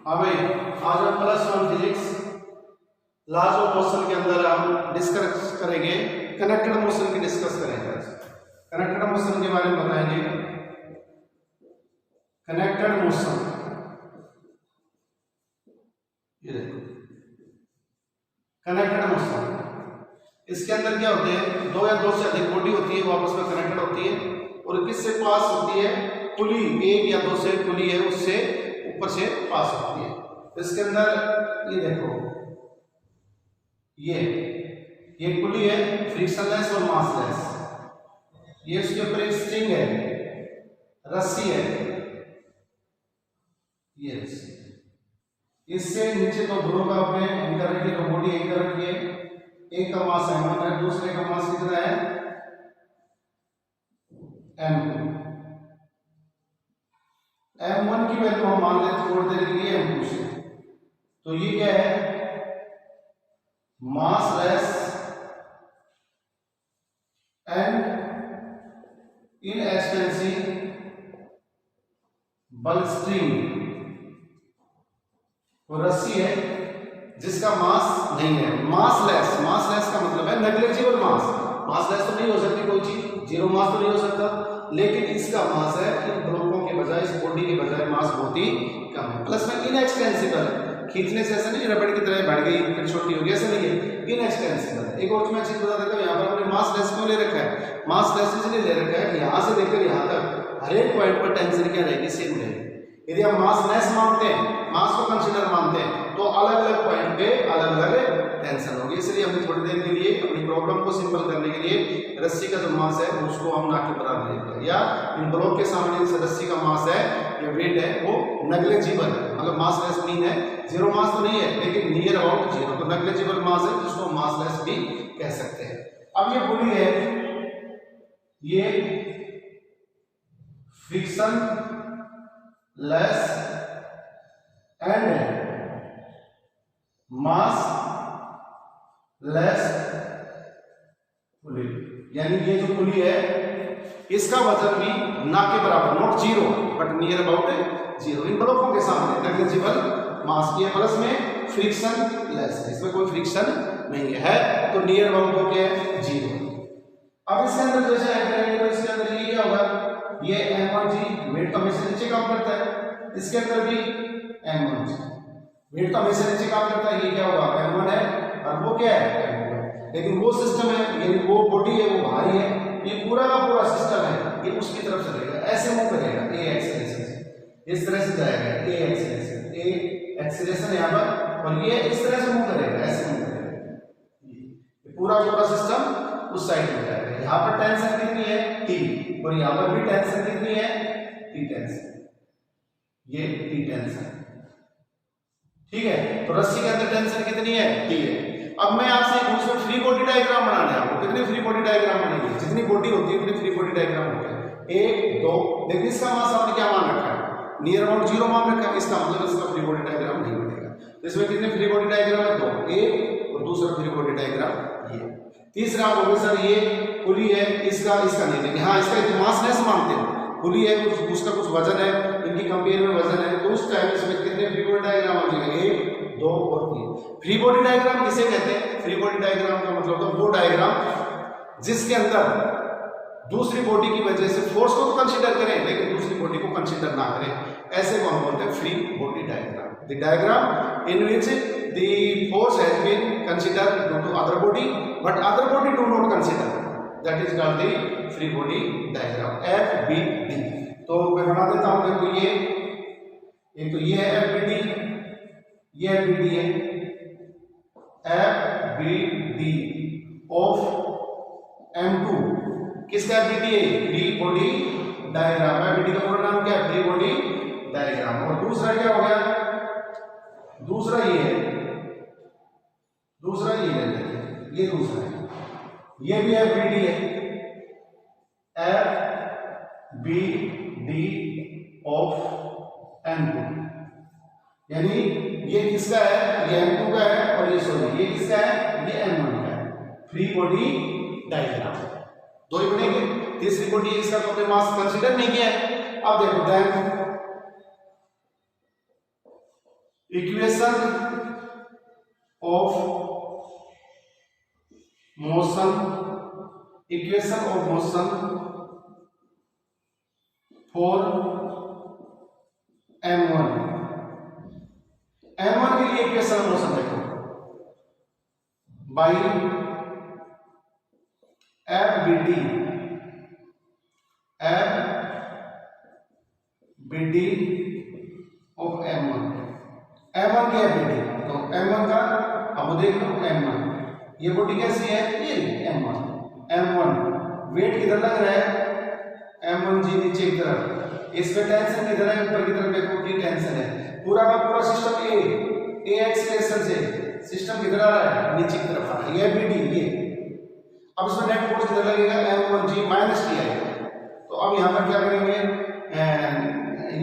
हाँ भाई, आज हम +1 फिजिक्स लॉज ऑफ मोशन के अंदर हम डिस्कस करेंगे कनेक्टेड मोशन की डिस्कस करेंगे। कनेक्टेड मोशन के बारे में बताएंगे। कनेक्टेड मोशन, ये देखो कनेक्टेड मोशन, इसके अंदर क्या होते हैं, दो या दो से अधिक बॉडी होती है, वो आपस में कनेक्टेड होती है और किससे पास होती है, पुली, एक या दो से पुली है उससे ऊपर से पास होती है। इसके अंदर ये देखो, ये पुली है, फ्रिक्शनलेस और मासलेस। ये उसके ऊपर एक स्ट्रिंग है, रस्सी है, ये रस्सी। इससे नीचे तो दोनों का अपने एंकर रखिए, तो बॉडी एंकर रखिए। एक का मास m1 है, दूसरे का मास कितना है, m2। m1 की वैल्यू हम मान लेते छोड़ देने के लिए m2 से, तो ये क्या है, मासलेस एंड इनएक्सटेंसिव बल स्ट्रिंग। वो रस्सी है जिसका मास नहीं है, मासलेस। मासलेस का मतलब है नेग्लिजिबल मास। मासलेस तो नहीं हो सकती कोई चीज, जीरो मास तो नहीं हो सकता, लेकिन इसका मास है इन ब्लॉकों के बजाय, इस बॉडी के बजाय मास बहुत ही कम है। प्लस में इनएक्सटेंसिबल, खींचने से ऐसा नहीं रबड़ की तरह बढ़ गई फिर छोटी हो गई, ऐसा नहीं है, इनएक्सटेंसिबल। एक और मैं चीज बता देता हूँ, यहाँ पर हमने मासलेस क्यों ले रखा है, मासलेस इसलिए ले रखा है कि यहाँ से लेकर यहाँ तक हर एक पॉइंट पर टेंशन क्या रहेगी, सेम रहेगी। यदि हम मासलेस मानते हैं, मास को कंसीडर मानते हैं, तो अलग अलग पॉइंट पे अलग अलग टेंशन होगी। इसलिए हमने थोड़ी देर के लिए अपनी प्रॉब्लम को सिंपल करने के लिए रस्सी का जो मास है उसको हम ना के बराबर ले लिया, या इन ब्लॉक के सामने इस रस्सी का मास है या वेट है वो नेग्लिजिबल है, मतलब मासलेस मीन है, जीरो मास तो नहीं है लेकिन नियर अबाउट जीरो, तो नेग्लिजिबल मास है जिसको मासलेस भी कह सकते हैं। अब ये पुली है, ये frictionless and massless pulley, यानी ये जो पुली है इसका वजन भी ना के बराबर, not zero but near about zero, इन ब्लॉकों के सामने नेग्लिजिबल मास की है, प्लस में फ्रिक्शन लेस, इसमें कोई फ्रिक्शन नहीं है, तो नियर अबाउट हो गया जीरो। अब इसके अंदर जैसे ऐड करेंगे तो इसके अंदर ये क्या होगा, ये m1g वेट तो हमेशा नीचे काम करता है, इसके अंदर भी m1g वेट तो हमेशा नीचे काम करता है, ये क्या होगा, m1 है और वो क्या है, m2 है। लेकिन वो सिस्टम है, यानी वो बॉडी है वो भारी है, ये पूरा का पूरा सिस्टम है ये उसकी तरफ चलेगा, ऐसे मूव करेगा, ए एक्सेलरेशन इस तरह से जाएगा, ए एक्सेलरेशन यहाँ पर, और ये इस तरह से मूव करेगा, ऐसे मूव करेगा, ये पूरा पूरा सिस्टम उस साइड में जाएगा। यहाँ पर टेंशन कितनी है, T, और यहाँ पर भी टेंशन कितनी है, T टेंशन, ये T टेंशन, ठीक है। तो रस्सी के अंदर टेंशन कितनी है, T है। अब मैं आपसे पूछूं फ्री बॉडी डायग्राम बनाने, आपको कितनी फ्री बॉडी डायग्राम बनेगी, जितनी बॉडी होती है उतनी फ्री बॉडी डायग्राम होती है, 1 2, लेकिन इसका मास आपने क्या मान रखा है, नियर अबाउट जीरो मान रखा है, इसका मतलब इसका फ्री बॉडी डायग्राम नहीं बनेगा। तो इसमें कितने फ्री बॉडी डायग्राम है, 2, एक और दूसरा फ्री बॉडी डायग्राम ये। तीसरा आप बोलोगे सर ये पुली है, इसका नहीं देंगे, हाँ इसका मासलेस मानते हैं, पुली है कुछ उसका कुछ वजन है, इनकी कंपेयर में वजन है, तो उस टाइम इसमें कितने फ्री बॉडी डायग्राम आ जाएंगे, 1 2 और 3। फ्री बॉडी डायग्राम किसे कहते हैं, फ्री बॉडी डायग्राम का मतलब तो वो डायग्राम जिसके अंदर दूसरी बॉडी की वजह से फोर्स को तो कंसीडर करें लेकिन दूसरी बॉडी को कंसीडर ना करें, ऐसे को हम बोलते हैं free body diagram. The diagram in which the force has been considered due to other body but other body do not consider, that is called the free body diagram, FBD। तो मैं बना देता हूं, देखो ये एक तो ये है FBD, ये FBD है, FBD ऑफ M2, किसका FBD है, फ्री बॉडी डायग्राम। FBD का पूरा नाम क्या है, फ्री बॉडी डायग्राम। और दूसरा क्या हो गया, दूसरा ये है, दूसरा ये है, ये दूसरा है, ये भी FBD है, FBD ऑफ M2, यानी ये किसका है, ये M2 का है, और ये सॉरी ये किसका है, ये M1 का है, फ्री बॉडी डायग्राम। दो ही बनेंगे, तीसरी बॉडी इसका तो हमने मास कंसीडर नहीं किया है। अब देखो then equation of motion for m1 के लिए इक्वेशन ऑफ मोशन देखो बाई FBD ऑफ m1 की FBD। तो m1 का अब देख लो m1 ये बॉडी कैसी है, ये m1 वेट किधर लग रहा है m1g नीचे की तरफ, इस पे टेंशन किधर है, ऊपर की तरफ देखो की टेंशन है, पूरा का पूरा सिस्टम ए एक्सीलरेशन से सिस्टम किधर आ रहा है, नीचे की तरफ आ रहा है, ये FBD ये। अब इसमें नेट फोर्स किधर लगेगा, m1g माइनस टी आएगा। तो अब यहाँ पर क्या करेंगे,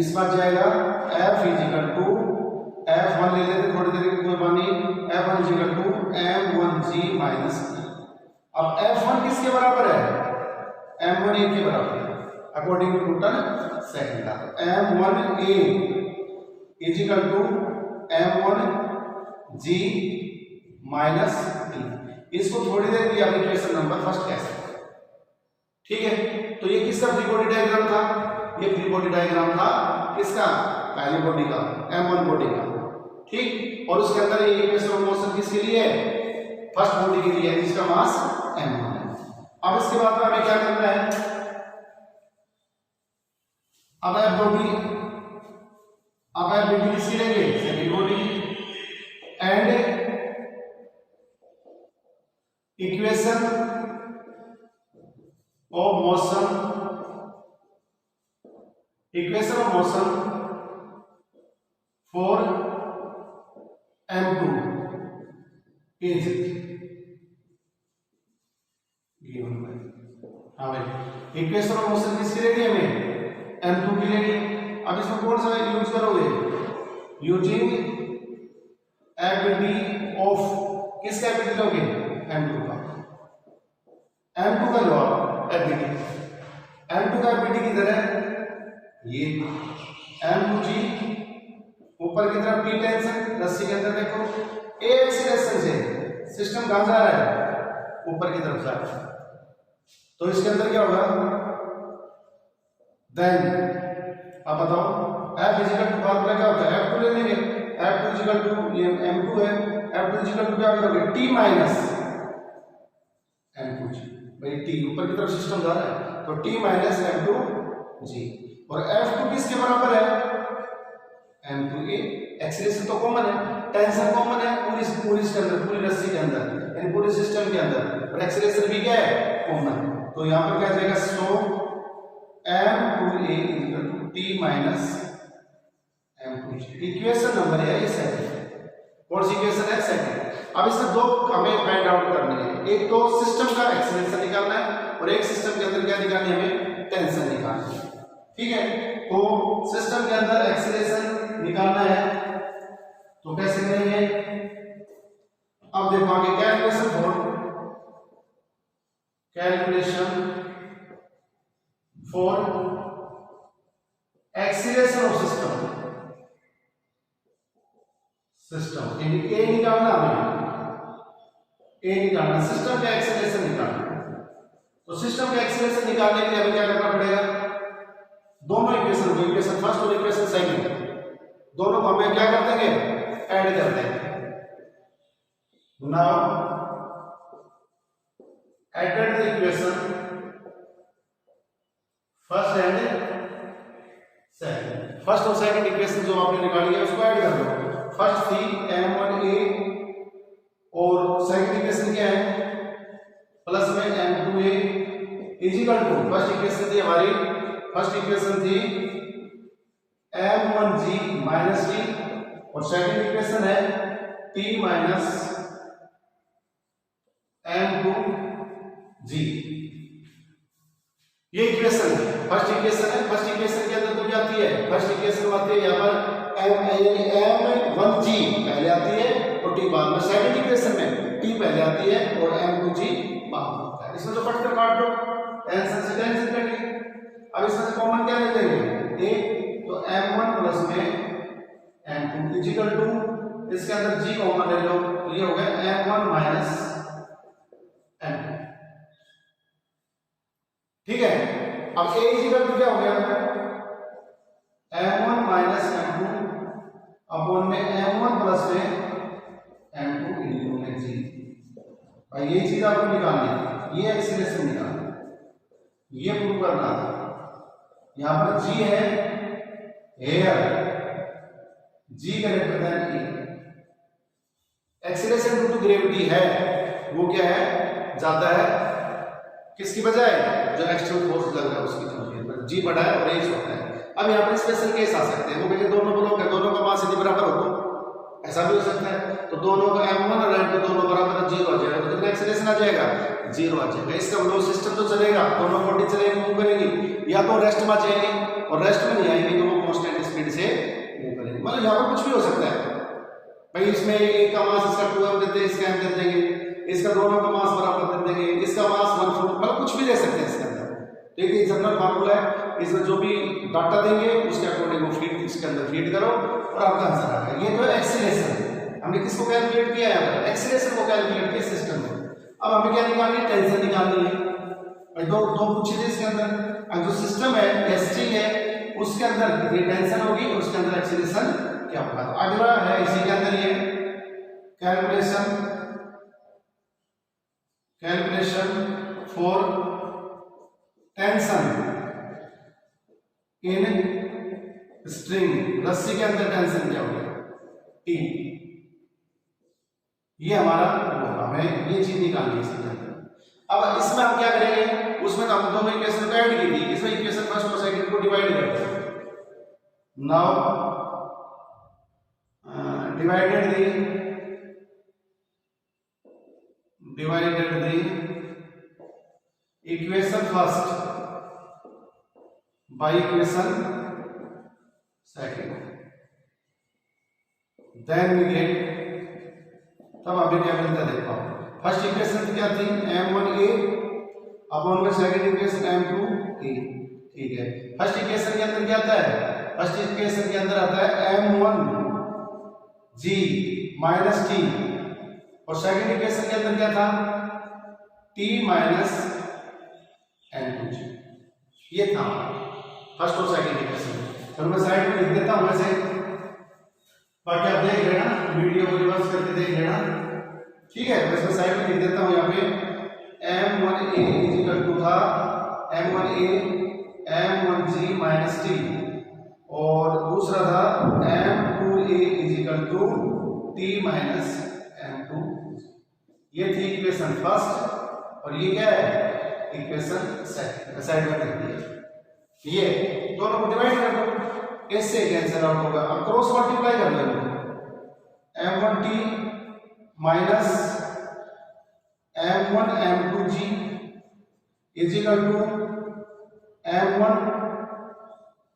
इस बार जाएगा F इक्वल टू F1 ले लेते थोड़ी देर की कोई बात नहीं, F1 equal to m1g minus T. अब F1 किसके बराबर है, m1a के बराबर है according to Newton second law. m1a is equal to m1g minus T. इसको थोड़ी देर की आप इक्वेशन नंबर फर्स्ट कह सकते हैं, ठीक है। तो ये किसका फ्री बॉडी डायग्राम था, ये फ्री बॉडी डायग्राम था किसका, पहली बॉडी का m1 बॉडी का, ठीक। और उसके अंदर ये इक्वेशन ऑफ मोशन किसके लिए है, फर्स्ट बॉडी के लिए जिसका मास m1 है। अब इसके बाद में हमें क्या करना है, अब FBD किसकी लेंगे, second body and equation of motion for m2 is given by, हाँ भाई इक्वेशन ऑफ मोशन किसकी लेनी है हमें, m2 की लेनी। अब इसमें कौन सा यूज करोगे, यूजिंग FBD ऑफ किसका FBD लोगे, m2 का लो आप FBD। m2 का FBD किधर है, ये m2g ऊपर की तरफ टी टेंशन रस्सी के अंदर देखो, ए एक्सीलरेशन से सिस्टम कहां जा रहा है, ऊपर की तरफ जा रहा है। तो इसके अंदर क्या होगा, देन आप बताओ F इक्वल टू फार्मूला क्या होता है, F2 ले लेंगे, F2 इक्वल टू ये m2 है, F2 इक्वल टू क्या करोगे, t माइनस m2g, भाई t ऊपर की तरफ सिस्टम जा रहा है तो t माइनस m2g। और F2 किसके बराबर है, m2a, एक्सीलरेशन तो कॉमन है, टेंशन कॉमन है पूरी इसके अंदर, पूरी रस्सी के अंदर यानी पूरे सिस्टम के अंदर, और एक्सीलरेशन भी क्या है, कॉमन। तो यहाँ पर क्या आ जाएगा, so m2a equal to t minus m2g। Equation number है ये सेकंड, कौन सी इक्वेशन है, सेकंड। अब इसमें दो हमें फाइंड आउट करनी है, एक तो सिस्टम का एक्सीलरेशन निकालना है और एक सिस्टम के अंदर क्या निकालनी है, हमें टेंशन निकालनी है, ठीक है। तो सिस्टम के अंदर एक्सीलरेशन निकालना है तो कैसे करेंगे, अब देखो आगे calculation for acceleration of system A निकालना, हमें ए निकालना, सिस्टम का एक्सीलरेशन निकालना। तो सिस्टम का एक्सीलरेशन निकालने के लिए हमें क्या करना पड़ेगा, दोनों इक्वेशन को, इक्वेशन फर्स्ट और इक्वेशन सेकंड, दोनों को हमें क्या कर देंगे, ऐड कर देंगे। Now added the equation first and second, first और सेकंड इक्वेशन जो आपने निकाली है उसको ऐड कर दो। फर्स्ट थी m1a और सेकंड इक्वेशन क्या है, प्लस में m2a is equal to, first equation थी हमारी, फर्स्ट इक्वेशन थी m1g माइनस टी और सेकंड इक्वेशन है t माइनस m2g। ये इक्वेशन है, फर्स्ट इक्वेशन है, फर्स्ट इक्वेशन के अंदर तो क्या आती है, फर्स्ट इक्वेशन आती है यहाँ पर m1g पहले आती है और t बाद में, सेकंड इक्वेशन में t पहले आती है और m2g बाद में आता है। इसमें तो कट कर काट दो, टेंशन से टेंशन कटिए। अब इसमें से कॉमन क्या ले लेंगे, एक तो m1 प्लस में m2 M2 इक्वल टू इसके अंदर G कॉमन ले लो तो ये हो गया M1 माइनस M2। ठीक है, अब A इक्वल टू क्या हो गया M1 माइनस M2 अपॉन में M1 प्लस में M2 इनटू में G। भाई ये चीज आपको निकालनी है, ये एक्सीलरेशन निकालना, ये प्रूव करना था। यहां पर G है एयर, G greater than E, acceleration due to gravity है, वो क्या है जाता है किसकी बजाय जो एक्सटर्नल फोर्स लग रहा है उसकी तरफ, G बड़ा है और A छोटा है। अब यहाँ पर स्पेशल केस आ सकते हैं, वो कहेंगे दोनों ब्लॉक है, दोनों का मास यदि बराबर हो तो ऐसा भी हो सकता है, तो दोनों का M1 और M2 दोनों बराबर 0 आ जाएगा, तो कितना एक्सीलरेशन आ जाएगा 0 आ जाएगा। इसका फ्लो सिस्टम तो चलेगा, दोनों बॉडी चलेगी मूव करेंगी, या तो रेस्ट में जाएंगी और रेस्ट में नहीं आएंगी तो वो कांस्टेंट स्पीड से मूव करेंगी। मतलब यहाँ पर कुछ भी हो सकता है भाई, इसमें एक का मास इसका 2m देते हैं, इसका m दे देंगे, इसका दोनों का मास बराबर दे देंगे, इसका मास 1/4, मतलब कुछ भी दे सकते हैं इसके अंदर। ठीक है, जनरल फार्मूला है, इसमें जो भी डाटा देंगे उसके अकॉर्डिंग वो फीड इसके अंदर फीड करो और आपका आंसर आ गया। ये तो है एक्सीलरेशन, हमने किसको कैलकुलेट किया है, एक्सीलरेशन को कैलकुलेट किया सिस्टम में। अब हमें क्या निकालनी है, टेंशन निकालनी है भाई। दो पूछे थे इसके अंदर, अब जो सिस्टम है टेस्टिंग है उसके अंदर कितनी टेंशन होगी और उसके अंदर एक्सीलरेशन क्या होगा। तो अगला है इसी के अंदर ये calculation for tension in string, रस्सी के अंदर टेंशन क्या होगा T। ये हमारा हमें ये चीज निकालनी है इसके अंदर। अब इसमें हम क्या करेंगे, उसमें हम दोनों इक्वेशन को ऐड की थी, इसमें इक्वेशन फर्स्ट और सेकंड को डिवाइड करते हैं। Now divided the equation first by equation second, then we get, तब अभी क्या मिलता है देखो। फर्स्ट इक्वेशन क्या थी m1a अपॉन में सेकंड इक्वेशन m2a। ठीक है, फर्स्ट इक्वेशन के अंदर क्या आता है, फर्स्ट इक्वेशन के अंदर आता है m1 G माइनस T, और सेकंड इक्वेशन के अंदर क्या था T माइनस M2G। ये था फर्स्ट और सेकंड इक्वेशन। तो मैं साइड में लिख देता हूं वैसे, बाकी आप देख लेना, वीडियो को रिवर्स करके देख लेना। ठीक है, वैसे साइड में लिख देता हूं यहाँ पे M1A इक्वल टू था M1A M1G माइनस T, और दूसरा था M2A equal to T minus M2। ये थी इक्वेशन फर्स्ट और ये क्या है इक्वेशन सेकंड। साइड में लिख दिया, ये दोनों को डिवाइड कर दो, इससे कैंसिल आउट होगा। अब क्रॉस मल्टीप्लाई कर लो, M1T minus M1 M2G equal to M1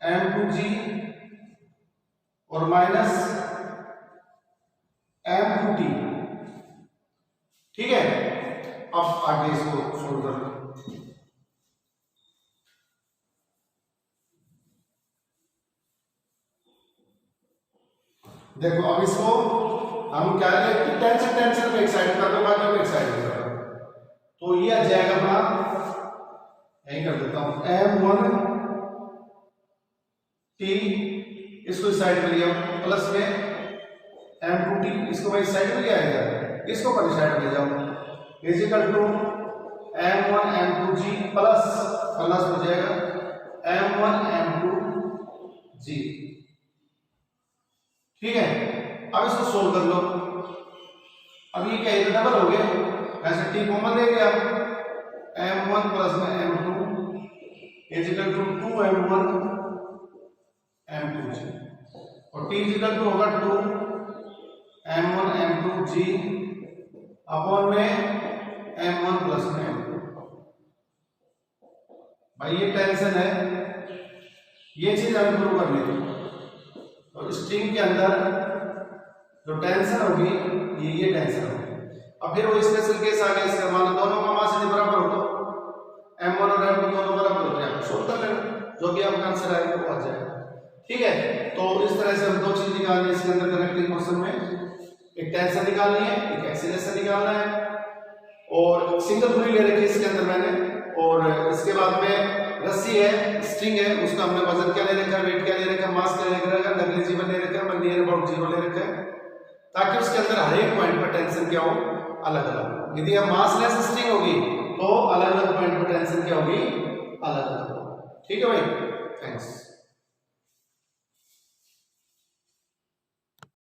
M2G और माइनस M2T। ठीक है, अब आगे इसको सोल्व कर लो। देखो अब इसको हम क्या करेंगे, टेंशन को एक साइड कर दो, बाकी को एक साइड कर दो, तो ये आ जाएगा अपना, यही कर देता हूं M1 T, इसको इस साइड में लिया प्लस में M2T, इसको मैं इस साइड में लिया है, इसको पर साइड में ले जाऊं, equal to M1 M2G plus हो जाएगा M1 M2G। ठीक है, अब इसको सोल्व कर लो। अब ये क्या है, डबल हो गए, ऐसे T कॉमन ले गया, M1 प्लस में M2 equal to 2M1 M2G, और T इक्वल टू होगा 2M1 M2G अपॉन में M1 प्लस में M2। भाई ये टेंशन है, ये चीज हमें प्रूव करनी थी। तो स्ट्रिंग के अंदर जो टेंशन होगी ये टेंशन होगी। अब फिर वो स्पेशल केस आ गया, इसका मान दोनों का मास यदि बराबर हो तो M1 और M2 दोनों बराबर हो जाए, सोल्व कर लेना, जो भी आपका आंसर आएगा वो आ जाएगा। ठीक है, तो इस तरह से हम दो चीज निकालनी है इसके अंदर कनेक्टिंग क्वेश्चन में, एक टेंशन निकालनी है, एक एक्सीलरेशन निकालना है, और सिंगल पुली ले रखी है इसके अंदर मैंने, और इसके बाद में रस्सी है, स्ट्रिंग है, उसका हमने वजन क्या ले रखा है, वेट क्या ले रखा है, मास क्या ले रखा है, नेग्लिजिबल ले रखा है, नियर अबाउट 0 ले रखा है, ताकि उसके अंदर हर एक पॉइंट पर टेंशन क्या हो, अलग अलग। यदि अब मासलेस स्ट्रिंग होगी तो अलग अलग पॉइंट पर टेंशन क्या होगी, अलग अलग। ठीक है भाई, थैंक्स।